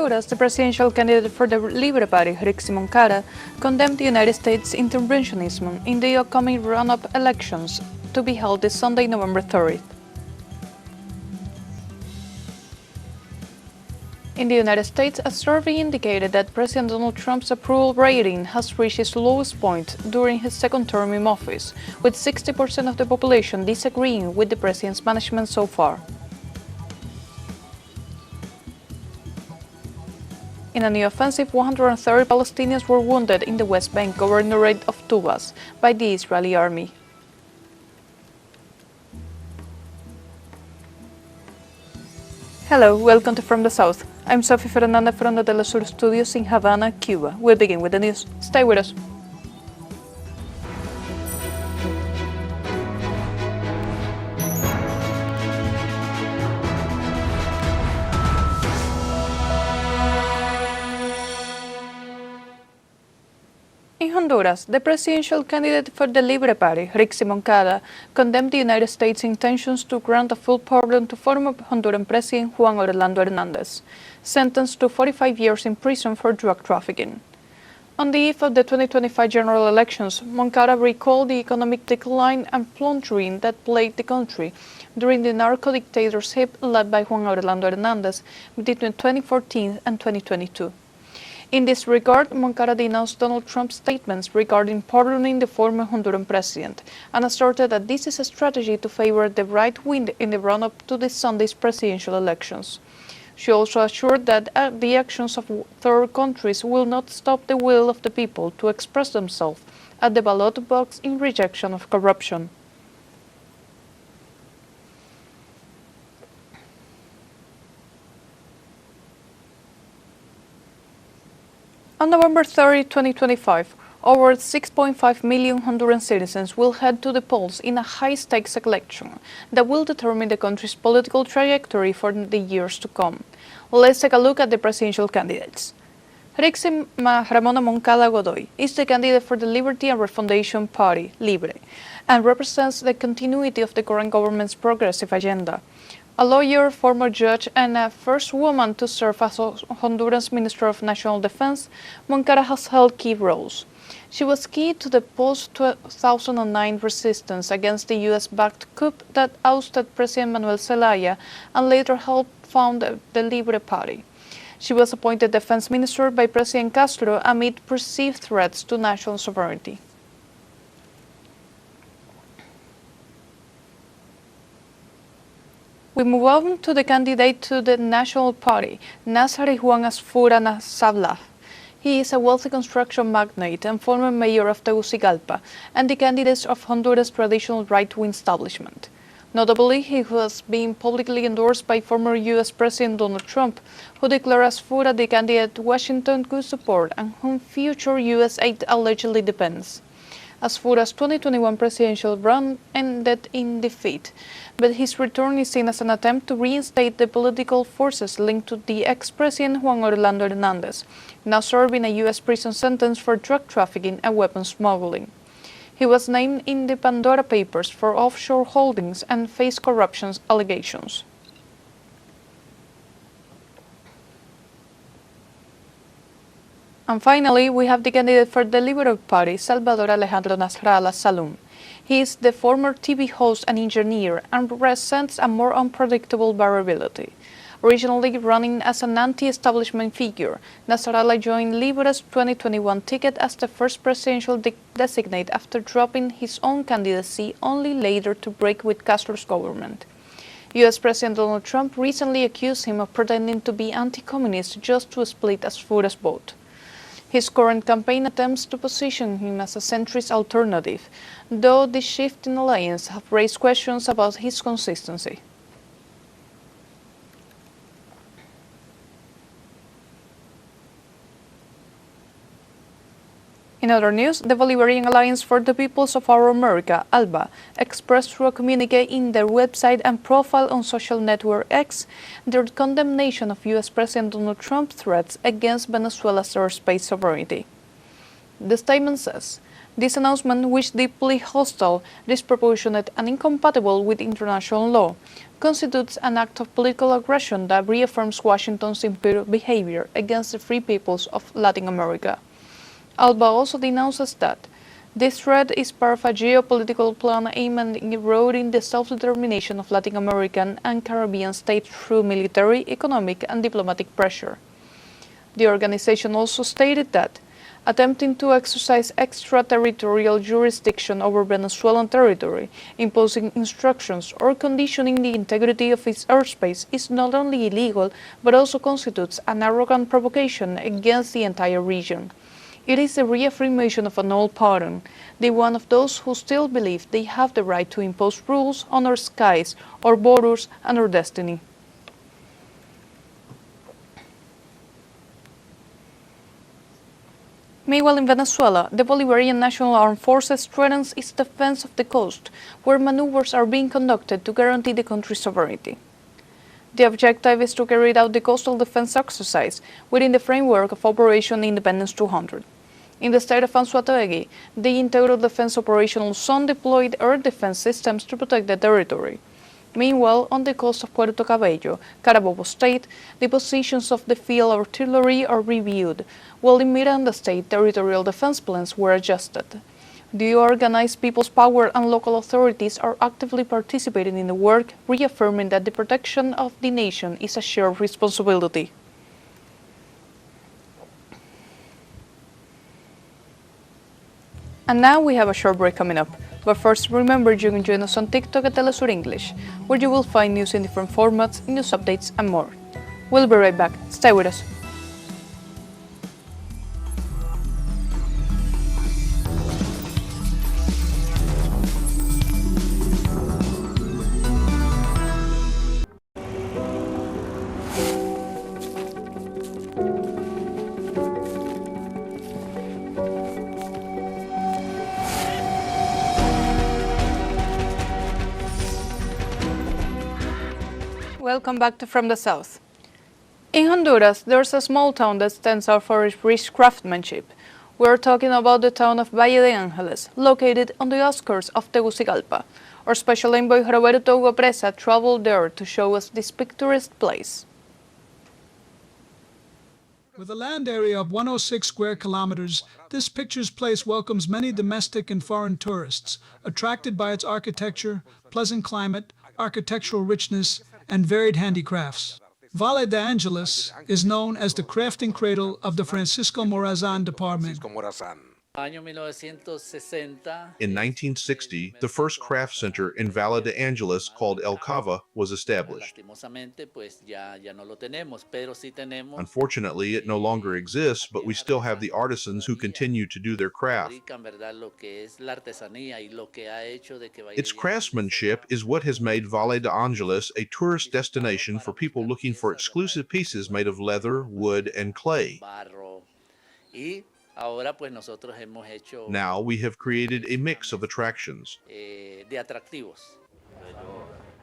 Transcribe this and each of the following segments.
Honduras, the presidential candidate for the Libre Party, Rixi Moncada, condemned the United States interventionism in the upcoming runoff elections to be held this Sunday, November 30th. In the United States, a survey indicated that President Donald Trump's approval rating has reached its lowest point during his second term in office, with 60% of the population disagreeing with the president's management so far. In a new offensive, 130 Palestinians were wounded in the West Bank governorate of Tubas by the Israeli army. Hello, welcome to From the South. I'm Sophie Fernandez from the teleSUR studios in Havana, Cuba. We'll begin with the news. Stay with us. In Honduras, the presidential candidate for the Libre Party, Rixi Moncada, condemned the United States' intentions to grant a full pardon to former Honduran President Juan Orlando Hernandez, sentenced to 45 years in prison for drug trafficking. On the eve of the 2025 general elections, Moncada recalled the economic decline and plundering that plagued the country during the narco-dictatorship led by Juan Orlando Hernandez between 2014 and 2022. In this regard, Moncada denounced Donald Trump's statements regarding pardoning the former Honduran president and asserted that this is a strategy to favor the right wing in the run-up to this Sunday's presidential elections. She also assured that the actions of third countries will not stop the will of the people to express themselves at the ballot box in rejection of corruption. On November 30, 2025, over 6.5 million Honduran citizens will head to the polls in a high-stakes election that will determine the country's political trajectory for the years to come. Let's take a look at the presidential candidates. Rixi Ramona Moncada Godoy is the candidate for the Liberty and Refundation Party, Libre, and represents the continuity of the current government's progressive agenda. A lawyer, former judge, and a first woman to serve as Honduran's Minister of National Defense, Moncada has held key roles. She was key to the post-2009 resistance against the U.S.-backed coup that ousted President Manuel Zelaya and later helped found the Libre Party. She was appointed defense minister by President Castro amid perceived threats to national sovereignty. We move on to the candidate to the National Party, Nazari Juan Asfura Sablah. He is a wealthy construction magnate and former mayor of Tegucigalpa, and the candidate of Honduras' traditional right-wing establishment. Notably, he has been publicly endorsed by former U.S. President Donald Trump, who declared Asfura the candidate Washington could support and whom future U.S. aid allegedly depends. Asfura's 2021 presidential run ended in defeat, but his return is seen as an attempt to reinstate the political forces linked to the ex-president Juan Orlando Hernandez, now serving a U.S. prison sentence for drug trafficking and weapons smuggling. He was named in the Pandora Papers for offshore holdings and faced corruption allegations. And finally, we have the candidate for the Liberal Party, Salvador Alejandro Nasrallah Salum. He is the former TV host and engineer and represents a more unpredictable variability. Originally running as an anti-establishment figure, Nasrallah joined Libre's 2021 ticket as the first presidential designate after dropping his own candidacy only later to break with Castro's government. U.S. President Donald Trump recently accused him of pretending to be anti-communist just to split Asfura's vote. His current campaign attempts to position him as a centrist alternative, though the shift in alliance have raised questions about his consistency. In other news, the Bolivarian Alliance for the Peoples of Our America, ALBA, expressed through a communique in their website and profile on social network X their condemnation of U.S. President Donald Trump's threats against Venezuela's airspace sovereignty. The statement says, This announcement, which deeply hostile, disproportionate and incompatible with international law, constitutes an act of political aggression that reaffirms Washington's imperial behavior against the free peoples of Latin America. Alba also denounces that this threat is part of a geopolitical plan aimed at eroding the self-determination of Latin American and Caribbean states through military, economic, and diplomatic pressure. The organization also stated that attempting to exercise extraterritorial jurisdiction over Venezuelan territory, imposing instructions, or conditioning the integrity of its airspace is not only illegal, but also constitutes an arrogant provocation against the entire region. It is a reaffirmation of an old pattern, the one of those who still believe they have the right to impose rules on our skies, our borders, and our destiny. Meanwhile, in Venezuela, the Bolivarian National Armed Forces strengthens its defense of the coast, where maneuvers are being conducted to guarantee the country's sovereignty. The objective is to carry out the coastal defense exercise within the framework of Operation Independence 200. In the state of Anzoátegui, the Integral Defense Operational Zone deployed air defense systems to protect the territory. Meanwhile, on the coast of Puerto Cabello, Carabobo State, the positions of the field artillery are reviewed, while in Miranda State, territorial defense plans were adjusted. The organized people's power and local authorities are actively participating in the work, reaffirming that the protection of the nation is a shared responsibility. And now we have a short break coming up. But first, remember you can join us on TikTok at teleSUR English, where you will find news in different formats, news updates, and more. We'll be right back. Stay with us. Welcome back to From the South. In Honduras, there's a small town that stands out for its rich craftsmanship. We're talking about the town of Valle de Angeles, located on the outskirts of Tegucigalpa. Our special envoy Roberto Hugo Presa traveled there to show us this picturesque place. With a land area of 106 square kilometers, this picturesque place welcomes many domestic and foreign tourists, attracted by its architecture, pleasant climate, architectural richness, and varied handicrafts. Valle de Angeles is known as the crafting cradle of the Francisco Morazan department. In 1960, the first craft center in Valle de Angeles, called El Cava, was established. Unfortunately, it no longer exists, but we still have the artisans who continue to do their craft. Its craftsmanship is what has made Valle de Angeles a tourist destination for people looking for exclusive pieces made of leather, wood, and clay. Now we have created a mix of attractions.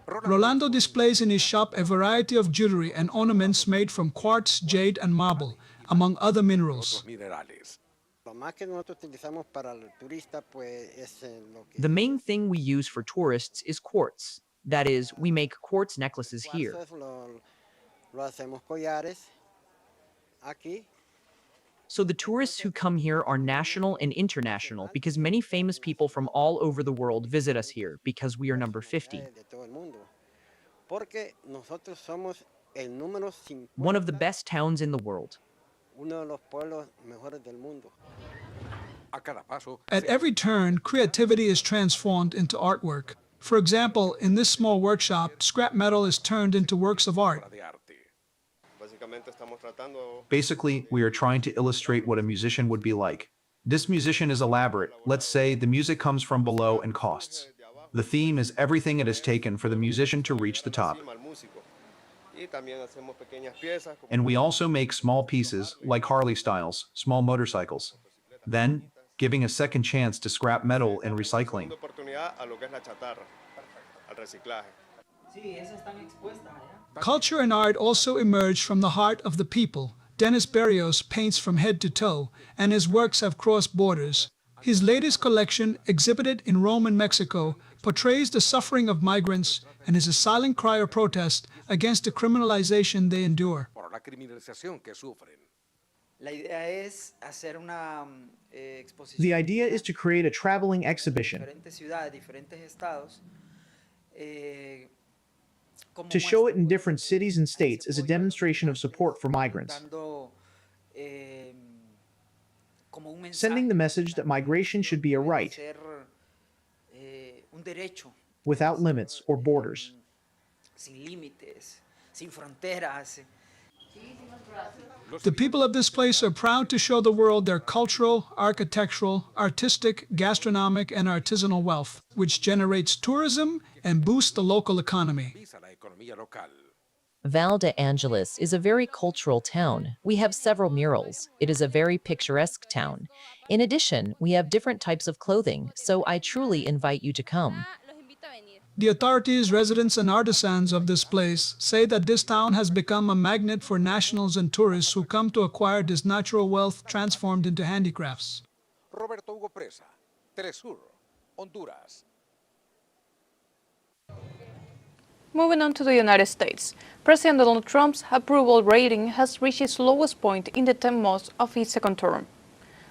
Rolando displays in his shop a variety of jewelry and ornaments made from quartz, jade, and marble, among other minerals. The main thing we use for tourists is quartz. That is, we make quartz necklaces here. So the tourists who come here are national and international because many famous people from all over the world visit us here because we are number 50. One of the best towns in the world. At every turn, creativity is transformed into artwork. For example, in this small workshop, scrap metal is turned into works of art. Basically, we are trying to illustrate what a musician would be like. This musician is elaborate. Let's say the music comes from below and costs. The theme is everything it has taken for the musician to reach the top. And we also make small pieces, like Harley styles, small motorcycles. Then, giving a second chance to scrap metal and recycling. Culture and art also emerged from the heart of the people. Dennis Berrios paints from head to toe, and his works have crossed borders. His latest collection, exhibited in Rome and Mexico, portrays the suffering of migrants and is a silent cry of protest against the criminalization they endure. por la criminalización que sufren. The idea is to create a traveling exhibition to show it in different cities and states as a demonstration of support for migrants, sending the message that migration should be a right without limits or borders. The people of this place are proud to show the world their cultural, architectural, artistic, gastronomic, and artisanal wealth, which generates tourism and boosts the local economy. Visa la economía local. Valle de Angeles is a very cultural town. We have several murals. It is a very picturesque town. In addition, we have different types of clothing, so I truly invite you to come. The authorities, residents, and artisans of this place say that this town has become a magnet for nationals and tourists who come to acquire this natural wealth transformed into handicrafts. Roberto Hugo Presa, teleSUR, Honduras. Moving on to the United States, President Donald Trump's approval rating has reached its lowest point in the 10 months of his second term.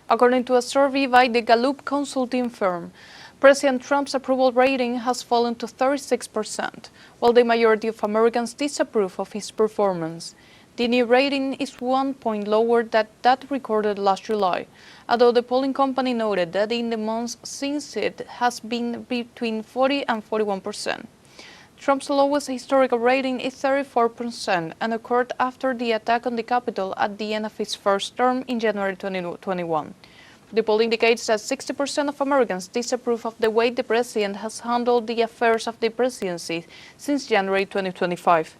According to a survey by the Gallup consulting firm, President Trump's approval rating has fallen to 36%, while the majority of Americans disapprove of his performance. The new rating is 1 point lower than that recorded last July, although the polling company noted that in the months since it has been between 40 and 41%. Trump's lowest historical rating is 34% and occurred after the attack on the Capitol at the end of his first term in January 2021. The poll indicates that 60% of Americans disapprove of the way the president has handled the affairs of the presidency since January 2025.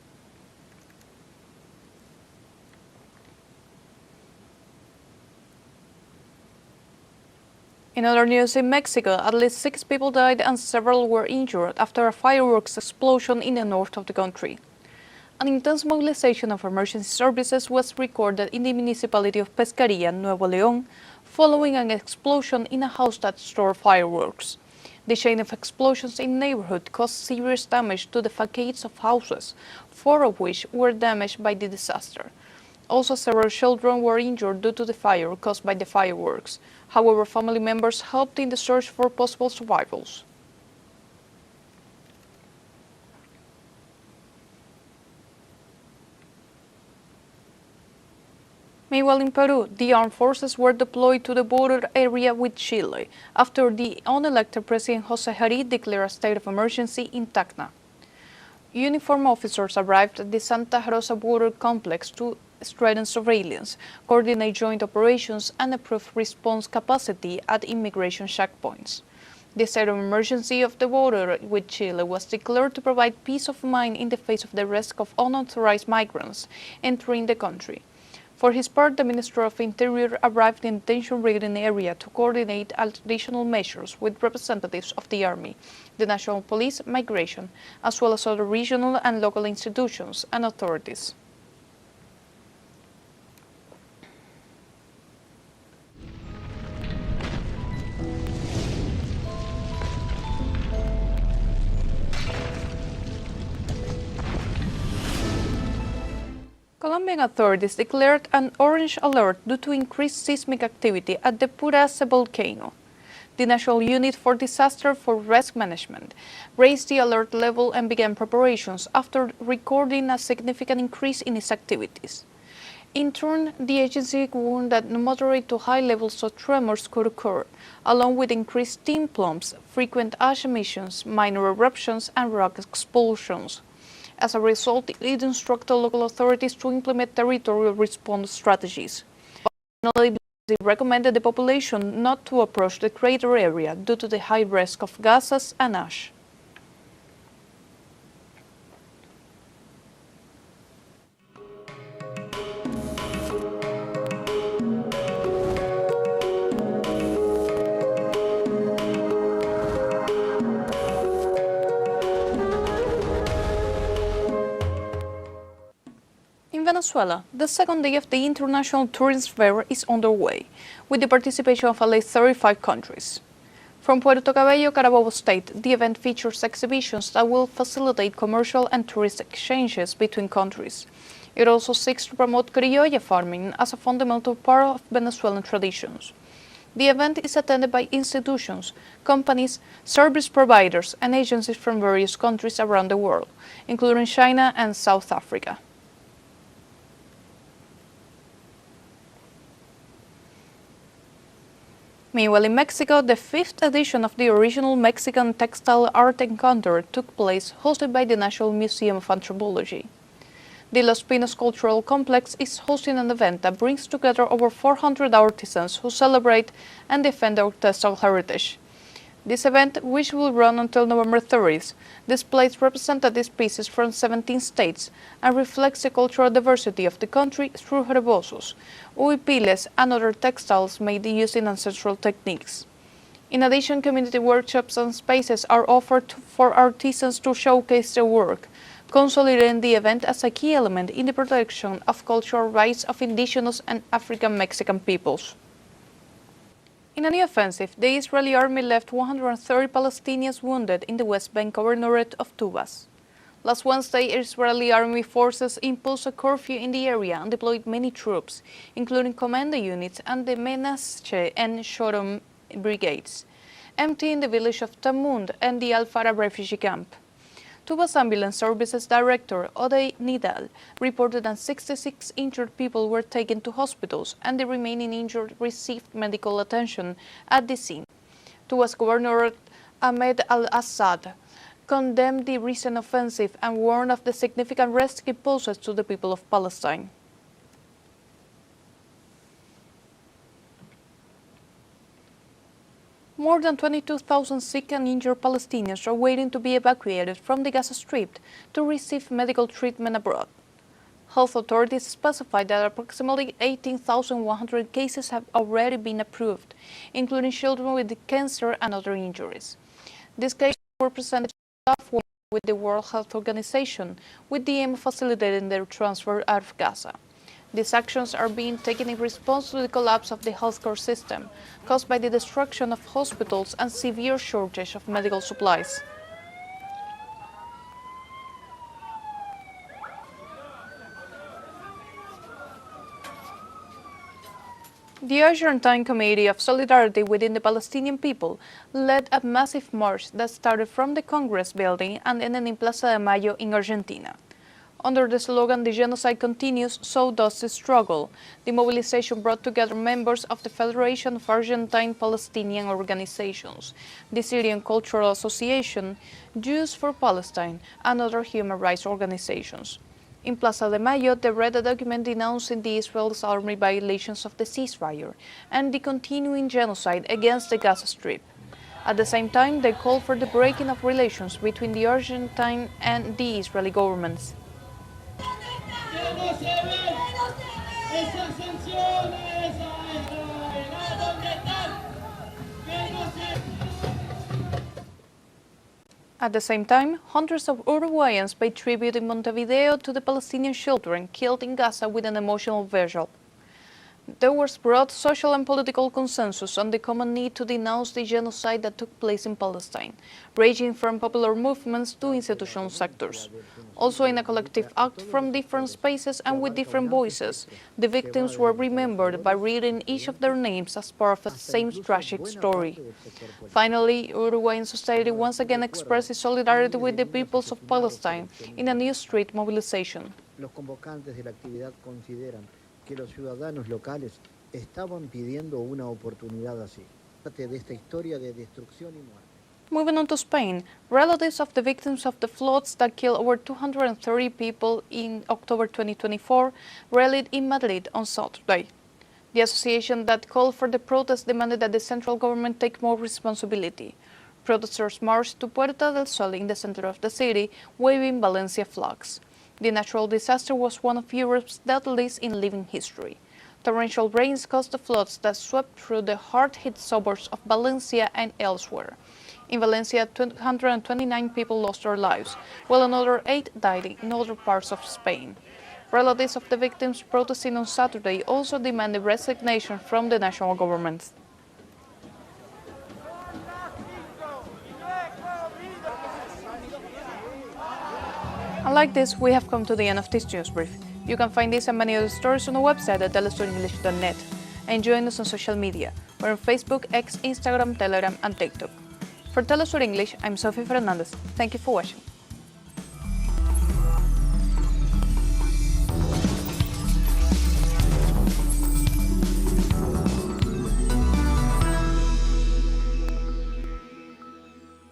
In other news, in Mexico, at least 6 people died and several were injured after a fireworks explosion in the north of the country. An intense mobilization of emergency services was recorded in the municipality of Pescaria, Nuevo León, following an explosion in a house that stored fireworks. The chain of explosions in the neighborhood caused serious damage to the facades of houses, 4 of which were damaged by the disaster. Also, several children were injured due to the fire caused by the fireworks. However, family members helped in the search for possible survivors. Meanwhile, in Peru, the armed forces were deployed to the border area with Chile after the unelected President José Jarrí declared a state of emergency in Tacna. Uniformed officers arrived at the Santa Rosa border complex to strengthen surveillance, coordinate joint operations, and improve response capacity at immigration checkpoints. The state of emergency of the border with Chile was declared to provide peace of mind in the face of the risk of unauthorized migrants entering the country. For his part, the Minister of Interior arrived in the tension-ridden area to coordinate additional measures with representatives of the Army, the National Police, Migration, as well as other regional and local institutions and authorities. Colombian authorities declared an orange alert due to increased seismic activity at the Purase volcano. The National Unit for Disaster for Risk Management raised the alert level and began preparations after recording a significant increase in its activities. In turn, the agency warned that moderate to high levels of tremors could occur, along with increased steam plumes, frequent ash emissions, minor eruptions, and rock explosions. As a result, it instructed local authorities to implement territorial response strategies. Finally, they recommended the population not to approach the crater area due to the high risk of gases and ash. In Venezuela, the second day of the International Tourism Fair is underway, with the participation of at least 35 countries. From Puerto Cabello, Carabobo State, the event features exhibitions that will facilitate commercial and tourist exchanges between countries. It also seeks to promote criolla farming as a fundamental part of Venezuelan traditions. The event is attended by institutions, companies, service providers, and agencies from various countries around the world, including China and South Africa. Meanwhile, in Mexico, the 5th edition of the original Mexican Textile Art Encounter took place, hosted by the National Museum of Anthropology. The Los Pinos Cultural Complex is hosting an event that brings together over 400 artisans who celebrate and defend our textile heritage. This event, which will run until November 30th, displays representative pieces from 17 states and reflects the cultural diversity of the country through rebosos, huipiles, and other textiles made using ancestral techniques. In addition, community workshops and spaces are offered for artisans to showcase their work, consolidating the event as a key element in the protection of cultural rights of indigenous and African Mexican peoples. In a new offensive, the Israeli army left 130 Palestinians wounded in the West Bank governorate of Tubas. Last Wednesday, Israeli army forces imposed a curfew in the area and deployed many troops, including commando units and the Menashe and Shorom brigades, emptying the village of Tamund and the Al-Farah refugee camp. Tubas Ambulance Services Director Odey Nidal reported that 66 injured people were taken to hospitals and the remaining injured received medical attention at the scene. Tubas Governor Ahmed al-Assad condemned the recent offensive and warned of the significant risk it poses to the people of Palestine. More than 22,000 sick and injured Palestinians are waiting to be evacuated from the Gaza Strip to receive medical treatment abroad. Health authorities specified that approximately 18,100 cases have already been approved, including children with cancer and other injuries. These cases were presented to staff with the World Health Organization with the aim of facilitating their transfer out of Gaza. These actions are being taken in response to the collapse of the healthcare system, caused by the destruction of hospitals and severe shortage of medical supplies. The Argentine Committee of Solidarity within the Palestinian people led a massive march that started from the Congress building and ended in Plaza de Mayo in Argentina. Under the slogan, "The genocide continues, so does the struggle," the mobilization brought together members of the Federation of Argentine Palestinian Organizations, the Syrian Cultural Association, Jews for Palestine, and other human rights organizations. In Plaza de Mayo, they read a document denouncing the Israel's army violations of the ceasefire and the continuing genocide against the Gaza Strip. At the same time, they called for the breaking of relations between the Argentine and the Israeli governments. At the same time, hundreds of Uruguayans paid tribute in Montevideo to the Palestinian children killed in Gaza with an emotional vigil. There was broad social and political consensus on the common need to denounce the genocide that took place in Palestine, ranging from popular movements to institutional sectors. Also, in a collective act from different spaces and with different voices, the victims were remembered by reading each of their names as part of the same tragic story. Finally, Uruguayan society once again expressed its solidarity with the peoples of Palestine in a new street mobilization. Que los ciudadanos locales estaban pidiendo una oportunidad así. Parte de esta historia de destrucción y muerte. Moving on to Spain, relatives of the victims of the floods that killed over 230 people in October 2024 rallied in Madrid on Saturday. The association that called for the protest demanded that the central government take more responsibility. Protesters marched to Puerta del Sol in the center of the city, waving Valencia flags. The natural disaster was one of Europe's deadliest in living history. Torrential rains caused the floods that swept through the hard-hit suburbs of Valencia and elsewhere. In Valencia, 229 people lost their lives, while another 8 died in other parts of Spain. Relatives of the victims protesting on Saturday also demanded resignation from the national government. And like this, we have come to the end of this news brief. You can find this and many other stories on the website at telesurenglish.net. And join us on social media. We're on Facebook, X, Instagram, Telegram, and TikTok. For TeleSUR English, I'm Sophie Fernandez. Thank you for watching.